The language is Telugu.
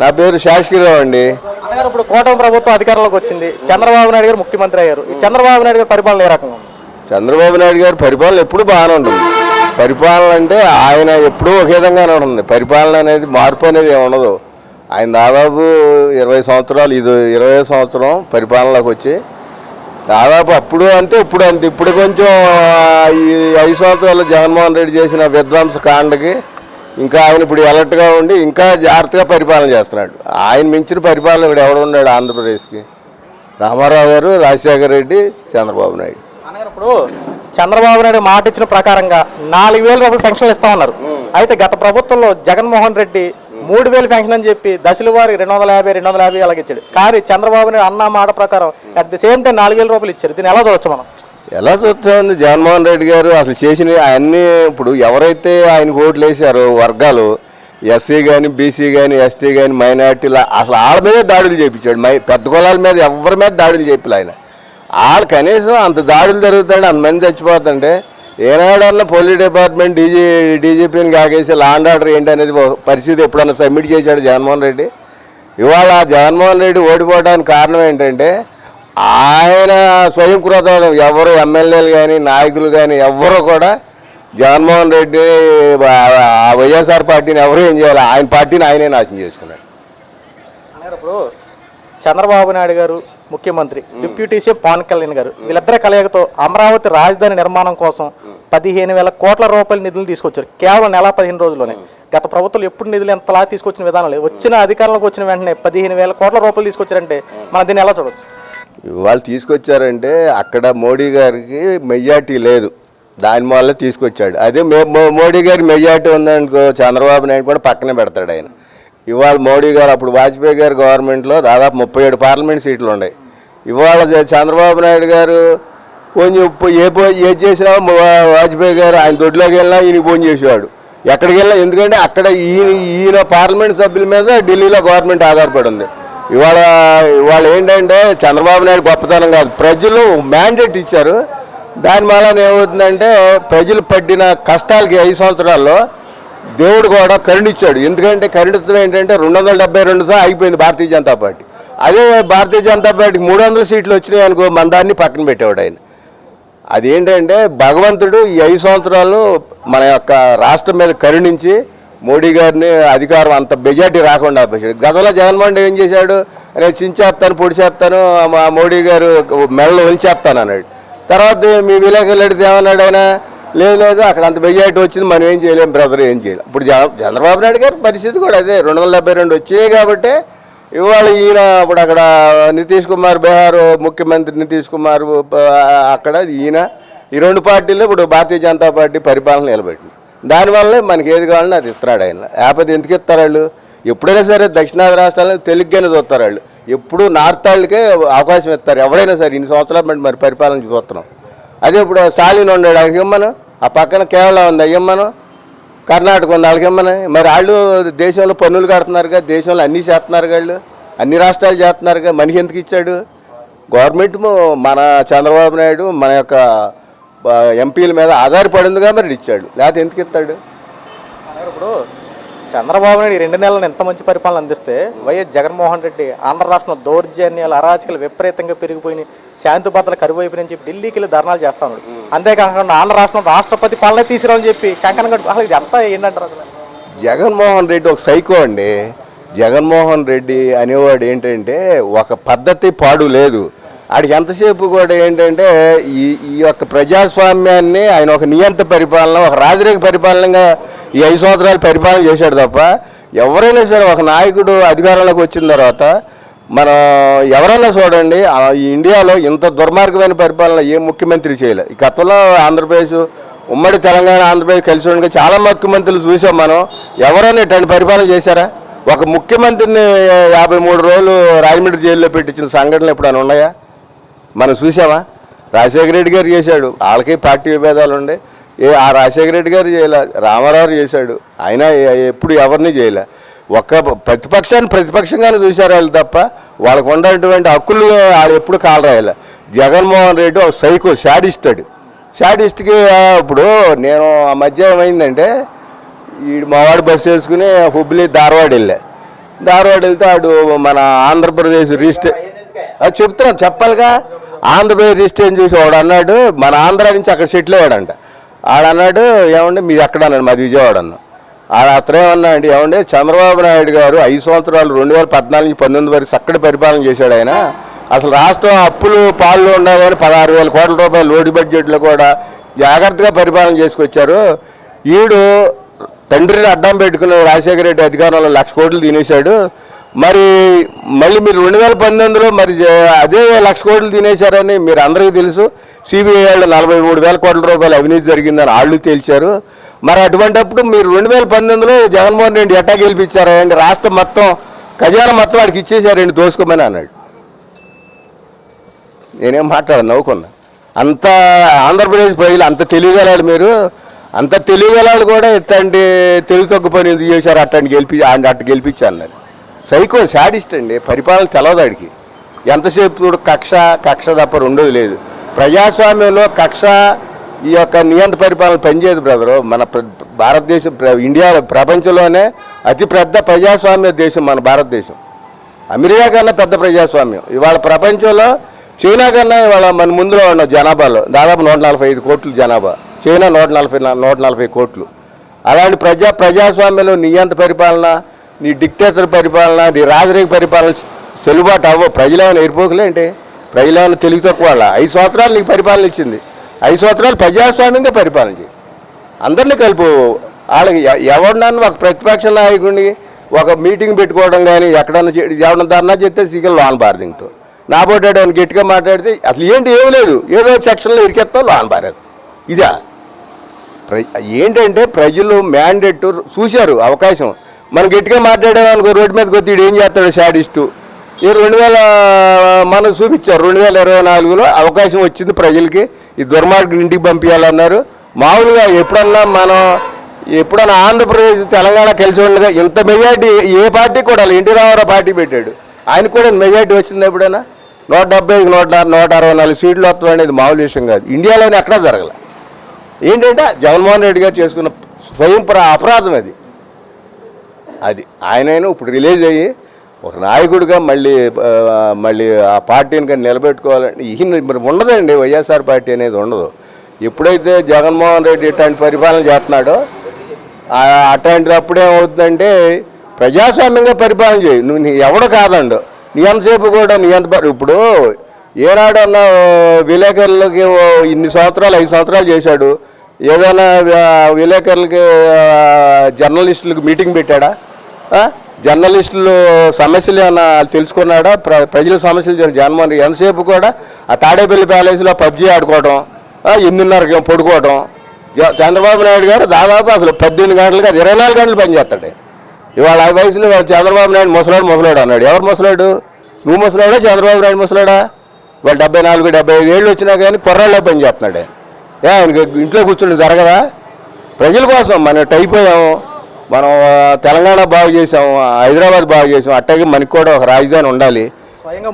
నా పేరు శాసగిరిరావు అండి. అన్నగారు ఇప్పుడు కూటమి ప్రభుత్వం అధికారంలోకి వచ్చింది, చంద్రబాబు నాయుడు గారు ముఖ్యమంత్రి అయ్యారు. ఈ చంద్రబాబు నాయుడు గారి పరిపాలన ఏ రకంగా ఉంది? చంద్రబాబు నాయుడు గారి పరిపాలన ఎప్పుడు బాగానే ఉంటుంది. పరిపాలన అంటే ఆయన ఎప్పుడూ ఒకే విధంగానే ఉంటుంది. పరిపాలన అనేది మార్పు అనేది ఏమి ఉండదు. ఆయన దాదాపు 20 సంవత్సరాలు, ఇది 20వ సంవత్సరం పరిపాలనలోకి వచ్చి దాదాపు అప్పుడు అంతే ఇప్పుడు అంతే. ఇప్పుడు కొంచెం ఈ 5 సంవత్సరాలు జగన్మోహన్ రెడ్డి చేసిన విధ్వంస కాండకి ఇంకా ఆయన ఇప్పుడు అలర్ట్గా ఉండి ఇంకా జాగ్రత్తగా పరిపాలన చేస్తున్నాడు. ఆయన మించిన పరిపాలన ఇప్పుడు ఎవడు ఉన్నాడు ఆంధ్రప్రదేశ్కి? రామారావు గారు, రాజశేఖర రెడ్డి, చంద్రబాబు నాయుడు. అన్నగారు ఇప్పుడు చంద్రబాబు నాయుడు మాట ఇచ్చిన ప్రకారంగా 4,000 రూపాయలు పెన్షన్లు ఇస్తామన్నారు. అయితే గత ప్రభుత్వంలో జగన్మోహన్ రెడ్డి 3,000 పెన్షన్ అని చెప్పి దశల వారికి 250 అలాగే ఇచ్చాడు. కానీ చంద్రబాబు నాయుడు అన్న మాట ప్రకారం అట్ ది సేమ్ టైం 4,000 రూపాయలు ఇచ్చారు. దీన్ని ఎలా చూడొచ్చు మనం? ఎలా చూస్తుంది? జగన్మోహన్ రెడ్డి గారు అసలు చేసిన అన్నీ ఇప్పుడు ఎవరైతే ఆయనకు ఓట్లు వేసారో వర్గాలు, ఎస్సీ కానీ, బీసీ కానీ, ఎస్టీ కానీ, మైనార్టీలు, అసలు వాళ్ళ మీదే దాడులు చేయించాడు. పెద్ద కులాల మీద ఎవరి మీద దాడులు చెప్పాలి ఆయన. వాళ్ళు కనీసం అంత దాడులు జరుగుతాడు, అంతమంది చచ్చిపోతుంటే ఏనాడన్నా పోలీస్ డిపార్ట్మెంట్ డీజీపీని కాకేసి లా అండ్ ఆర్డర్ ఏంటి అనేది పరిస్థితి ఎప్పుడన్నా సబ్మిట్ చేశాడు జగన్మోహన్ రెడ్డి? ఇవాళ జగన్మోహన్ రెడ్డి ఓడిపోవడానికి కారణం ఏంటంటే ఆయన స్వయం కృతం. ఎవరు ఎమ్మెల్యేలు కానీ, నాయకులు కానీ ఎవరు కూడా జగన్మోహన్ రెడ్డి వైఎస్ఆర్ పార్టీని ఎవరు ఏం చేయాలి? ఆయన పార్టీని ఆయనే నాశనం చేసుకున్నాడు. ఇప్పుడు చంద్రబాబు నాయుడు గారు ముఖ్యమంత్రి, డిప్యూటీ సీఎం పవన్ కళ్యాణ్ గారు, వీళ్ళిద్దరి కలయికతో అమరావతి రాజధాని నిర్మాణం కోసం 15,000 కోట్ల రూపాయల నిధులు తీసుకొచ్చారు. కేవలం నెల 15 రోజుల్లోనే. గత ప్రభుత్వం ఎప్పుడు నిధులు ఎంతలా తీసుకొచ్చిన విధానం లేదు. వచ్చిన అధికారంలోకి వచ్చిన వెంటనే 15,000 కోట్ల రూపాయలు తీసుకొచ్చారంటే మనం దీన్ని ఎలా చూడవచ్చు? వాళ్ళు తీసుకొచ్చారంటే అక్కడ మోడీ గారికి మెజార్టీ లేదు, దానివల్ల తీసుకొచ్చాడు. అదే మోడీ గారి మెజార్టీ ఉందనుకో చంద్రబాబు నాయుడు కూడా పక్కనే పెడతాడు ఆయన. ఇవాళ మోడీ గారు అప్పుడు వాజ్పేయి గారి గవర్నమెంట్లో దాదాపు 37 పార్లమెంట్ సీట్లు ఉన్నాయి. ఇవాళ చంద్రబాబు నాయుడు గారు కొంచెం ఏది చేసినా వాజ్పేయి గారు ఆయన దొడ్లోకి వెళ్ళినా ఈయన ఫోన్ చేసేవాడు, ఎక్కడికి వెళ్ళినా. ఎందుకంటే అక్కడ ఈయన పార్లమెంట్ సభ్యుల మీద ఢిల్లీలో గవర్నమెంట్ ఆధారపడి ఉంది. ఇవాళ ఏంటంటే చంద్రబాబు నాయుడు గొప్పతనం కాదు, ప్రజలు మ్యాండేట్ ఇచ్చారు. దానివల్ల ఏమవుతుందంటే ప్రజలు పడిన కష్టాలకి 5 సంవత్సరాల్లో దేవుడు కూడా కరెంట్ ఇచ్చాడు. ఎందుకంటే కరెంట్ ఏంటంటే 272తో అయిపోయింది భారతీయ జనతా పార్టీ. అదే భారతీయ జనతా పార్టీకి 300 సీట్లు వచ్చినాయి అనుకో, మన దాన్ని పక్కన పెట్టేవాడు ఆయన. అదేంటంటే భగవంతుడు ఈ 5 సంవత్సరాలు మన యొక్క రాష్ట్రం మీద కరుణించి మోడీ గారిని అధికారం అంత మెజార్టీ రాకుండా ఆపేశాడు. గతంలో జగన్మోహన్ రెడ్డి ఏం చేశాడు? నేను చించేస్తాను, పొడిచేస్తాను, మా మోడీ గారు మెడలో ఉంచేస్తాను అన్నాడు. తర్వాత మీ విలేకరులు అడిగితే ఏమన్నాడు ఆయన? లేదు అక్కడ అంత మెజార్టీ వచ్చింది, మనం ఏం చేయలేం బ్రదర్, ఏం చేయలేం. ఇప్పుడు చంద్రబాబు నాయుడు గారి పరిస్థితి కూడా అదే, 272 వచ్చాయి కాబట్టి ఇవాళ ఈయన ఇప్పుడు అక్కడ నితీష్ కుమార్, బీహార్ ముఖ్యమంత్రి నితీష్ కుమార్, అక్కడ ఈయన ఈ 2 పార్టీలు ఇప్పుడు భారతీయ జనతా పార్టీ పరిపాలన నిలబెట్టింది. దానివల్లే మనకి ఏది కావాలని అది ఇస్తున్నాడు ఆయన. లేకపోతే ఎందుకు ఇస్తారు వాళ్ళు? ఎప్పుడైనా సరే దక్షిణాది రాష్ట్రాలను తెలుగుగానే చూస్తారు వాళ్ళు. ఎప్పుడు నార్త్ వాళ్ళకే అవకాశం ఇస్తారు ఎవరైనా సరే. ఇన్ని సంవత్సరాల బట్టి మరి పరిపాలన చూస్తున్నాం. అదే ఇప్పుడు స్టాలిన్ ఉన్నాడు, వాళ్ళకి ఇమ్మను. ఆ పక్కన కేరళ ఉంది, ఇమ్మను. కర్ణాటక ఉంది, వాళ్ళకి ఇమ్మను. మరి వాళ్ళు దేశంలో పన్నులు కడుతున్నారుగా, దేశంలో అన్నీ చేస్తున్నారు, వాళ్ళు అన్ని రాష్ట్రాలు చేస్తున్నారుగా. మనకి ఎందుకు ఇచ్చాడు? గవర్నమెంట్ మన చంద్రబాబు నాయుడు మన యొక్క ఎంపీల మీద ఆధారపడిందిగా మరి ఇచ్చాడు, లేకపోతే ఎందుకు ఇస్తాడు? ఇప్పుడు చంద్రబాబు నాయుడు 2 నెలలను ఎంత మంచి పరిపాలన అందిస్తే వైఎస్ జగన్మోహన్ రెడ్డి ఆంధ్ర రాష్ట్రం దౌర్జన్యాలు, అరాచకాలు విపరీతంగా పెరిగిపోయినాయి, శాంతి భద్రతలు కరువైపోయినని చెప్పి ఢిల్లీకి వెళ్ళి ధర్నాలు చేస్తా ఉన్నాడు. అంతేకాకుండా ఆంధ్ర రాష్ట్రం రాష్ట్రపతి పాలన తీసుకురావని చెప్పి కంకణం కట్టు. అసలు ఇది అంతా ఏంటంటారు? అసలు జగన్మోహన్ రెడ్డి ఒక సైకో అండి. జగన్మోహన్ రెడ్డి అనేవాడు ఏంటంటే ఒక పద్ధతి పాడు లేదు. ఆడికి ఎంతసేపు కూడా ఏంటంటే ఈ యొక్క ప్రజాస్వామ్యాన్ని ఆయన ఒక నియంత పరిపాలన, ఒక రాజరిక పరిపాలనగా ఈ 5 సంవత్సరాలు పరిపాలన చేశాడు తప్ప ఎవరైనా సరే ఒక నాయకుడు అధికారంలోకి వచ్చిన తర్వాత మనం ఎవరైనా చూడండి ఈ ఇండియాలో ఇంత దుర్మార్గమైన పరిపాలన ఏ ముఖ్యమంత్రి చేయలే. ఈ గతంలో ఆంధ్రప్రదేశ్, ఉమ్మడి తెలంగాణ ఆంధ్రప్రదేశ్ కలిసి ఉండగా చాలా ముఖ్యమంత్రులు చూసాం మనం. ఎవరైనా ఇట్లాంటి పరిపాలన చేశారా? ఒక ముఖ్యమంత్రిని 53 రోజులు రాజమండ్రి జైల్లో పెట్టించిన సంఘటనలు ఎప్పుడైనా ఉన్నాయా? మనం చూసామా? రాజశేఖర రెడ్డి గారు చేశాడు, వాళ్ళకి పార్టీ విభేదాలు ఉండే. ఆ రాజశేఖర రెడ్డి గారు చేయలే, రామారావు చేశాడు, ఆయన ఎప్పుడు ఎవరిని చేయలే. ఒక్క ప్రతిపక్షంగానే చూశారు వాళ్ళు తప్ప వాళ్ళకు ఉన్నటువంటి హక్కులు వాళ్ళు ఎప్పుడు కాలరాయాలి. జగన్మోహన్ రెడ్డి ఒక సైకో శాడిస్ట్కి ఇప్పుడు నేను ఆ మధ్య ఏమైందంటే మావాడు బస్సు వేసుకుని హుబ్లీ ధారవాడ వెళ్ళా. ధారవాడ వెళ్తే ఆడు మన ఆంధ్రప్రదేశ్ రిజిస్టర్ అది చెప్తున్నాను చెప్పాలిగా. ఆంధ్రప్రదేశ్ రిజిస్ట్రేషన్ చూసి వాడు అన్నాడు మన ఆంధ్ర నుంచి అక్కడ సెటిల్ అయ్యాడంట. ఆడన్నాడు ఏమంటే మీది ఎక్కడ అన్నాడు, మాది విజయవాడ అన్న. అతనేమన్నా అండి ఏమంటే చంద్రబాబు నాయుడు గారు 5 సంవత్సరాలు 2014 నుంచి 19 వరకు చక్కటి పరిపాలన చేశాడు ఆయన. అసలు రాష్ట్రం అప్పులు పాలు ఉండాలని 16,000 కోట్ల రూపాయలు లోటు బడ్జెట్లో కూడా జాగ్రత్తగా పరిపాలన చేసుకొచ్చారు. ఈడు తండ్రిని అడ్డం పెట్టుకుని రాజశేఖర రెడ్డి అధికారంలో 1,00,000 కోట్లు తినేశాడు. మరి మళ్ళీ మీరు 2019లో మరి అదే 1,00,000 కోట్లు తినేశారని మీరు అందరికీ తెలుసు. సిబిఐ వాళ్ళు 43,000 కోట్ల రూపాయలు అవినీతి జరిగిందని వాళ్ళు తేల్చారు. మరి అటువంటిప్పుడు మీరు 2019లో జగన్మోహన్ రెడ్డి ఎట్టా గెలిపించారండి, రాష్ట్రం మొత్తం ఖజానా మొత్తం వాడికి ఇచ్చేశారండి దోసుకోమని అన్నాడు. నేనేం మాట్లాడాను, నవ్వుకున్నా. అంత ఆంధ్రప్రదేశ్ ప్రజలు అంత తెలియగలాడు, మీరు అంత తెలియగలాడు కూడా ఇట్లాంటి తెలుగు తక్కువ పని ఎందుకు చేశారు, అట్టు గెలిపించి అన్నారు. సైకో శాడిస్ట్ అండి, పరిపాలన తెలవదాడికి. ఎంతసేపు చూడు కక్ష తప్ప రెండోది లేదు. ప్రజాస్వామ్యంలో కక్ష ఈ యొక్క నియంత్ర పరిపాలన పనిచేయదు బ్రదరు. మన భారతదేశం ఇండియా ప్రపంచంలోనే అతిపెద్ద ప్రజాస్వామ్య దేశం మన భారతదేశం. అమెరికా కన్నా పెద్ద ప్రజాస్వామ్యం ఇవాళ ప్రపంచంలో. చైనా కన్నా ఇవాళ మన ముందులో ఉన్న జనాభాలో దాదాపు 145 కోట్లు జనాభా, చైనా 140 కోట్లు. అలాంటి ప్రజాస్వామ్యంలో నియంత్ర పరిపాలన, నీ డిక్టేటర్ పరిపాలన, నీ రాజరిక పరిపాలన చెల్లుబాటు అవ్వ. ప్రజలేమైనా ఎరిపోకలే అంటే, ప్రజలేమైనా తెలివి తక్కువ వాళ్ళ. 5 సంవత్సరాలు నీకు పరిపాలన ఇచ్చింది, 5 సంవత్సరాలు ప్రజాస్వామ్యంగా పరిపాలన చేయి. అందరినీ కలుపు. వాళ్ళకి ఎవరినన్నా ఒక ప్రతిపక్ష నాయకుడిని ఒక మీటింగ్ పెట్టుకోవడం కానీ ఎవరన్నా ధర్నా చేస్తే సీకల్ లోన్ బారదింగ్తో నా పోటాడు అని గట్టిగా మాట్లాడితే అసలు ఏం లేదు, ఏదో సెక్షన్లో ఇరికెత్తావు లోన్ బారేది. ఇదా ఏంటంటే ప్రజలు మ్యాండేట్ చూశారు అవకాశం. మనం గట్టిగా మాట్లాడామనుకో రోడ్డు మీదకి వచ్చి ఏం చేస్తాడు శాడిస్టు. ఈ 2000 మనకు చూపించారు 2024లో అవకాశం వచ్చింది ప్రజలకి. ఈ దుర్మార్గం ఇంటికి పంపించాలన్నారు. మామూలుగా ఎప్పుడన్నా ఆంధ్రప్రదేశ్ తెలంగాణ కలిసి ఉండగా ఇంత మెజార్టీ ఏ పార్టీ కూడా ఎన్టీ రామారావు పార్టీ పెట్టాడు, ఆయన కూడా మెజార్టీ వచ్చింది ఎప్పుడైనా. 170కి 164 సీట్లు వస్తాం అనేది మామూలు విషయం కాదు. ఇండియాలోనే ఎక్కడా జరగల. ఏంటంటే జగన్మోహన్ రెడ్డి గారు చేసుకున్న స్వయం అపరాధం అది. ఆయనైనా ఇప్పుడు రిలీజ్ అయ్యి ఒక నాయకుడిగా మళ్ళీ ఆ పార్టీని కానీ నిలబెట్టుకోవాలంటే ఈయన ఉండదండి. వైఎస్ఆర్ పార్టీ అనేది ఉండదు. ఎప్పుడైతే జగన్మోహన్ రెడ్డి ఇట్లాంటి పరిపాలన చేస్తున్నాడో అట్లాంటిది అప్పుడేమవుతుందంటే ప్రజాస్వామ్యంగా పరిపాలన చేయి. నువ్వు ఎవడు కాదండు నీ ఎంతసేపు కూడా ఇప్పుడు ఏనాడు అన్న విలేకరులకి ఇన్ని సంవత్సరాలు 5 సంవత్సరాలు చేశాడు. ఏదైనా విలేకరులకి జర్నలిస్టులకు మీటింగ్ పెట్టాడా? జర్నలిస్టులు సమస్యలు ఏమన్నా తెలుసుకున్నాడా? ప్రజల సమస్యలు జగన్మోహన్ రెడ్డి ఎంతసేపు కూడా ఆ తాడేపల్లి ప్యాలెస్లో పబ్జీ ఆడుకోవడం, 8:30కి పడుకోవడం. చంద్రబాబు నాయుడు గారు దాదాపు అసలు 18 గంటలుగా 24 గంటలు పనిచేస్తాడు. ఇవాళ ఆ వయసులో చంద్రబాబు నాయుడు ముసలాడు అన్నాడు. ఎవరు ముసలాడు? నువ్వు ముసలాడా చంద్రబాబు నాయుడు ముసలాడా? వాళ్ళు 74-75 ఏళ్ళు వచ్చినా కానీ కుర్రాళ్ళే పని చేస్తున్నాడే. ఆయనకి ఇంట్లో కూర్చుని జరగదా? ప్రజల కోసం మనం అయిపోయాము. మనం తెలంగాణ బాగు చేసాము, హైదరాబాద్ బాగు చేసాము. అట్టాగే మనకి కూడా ఒక రాజధాని ఉండాలి. స్వయంగా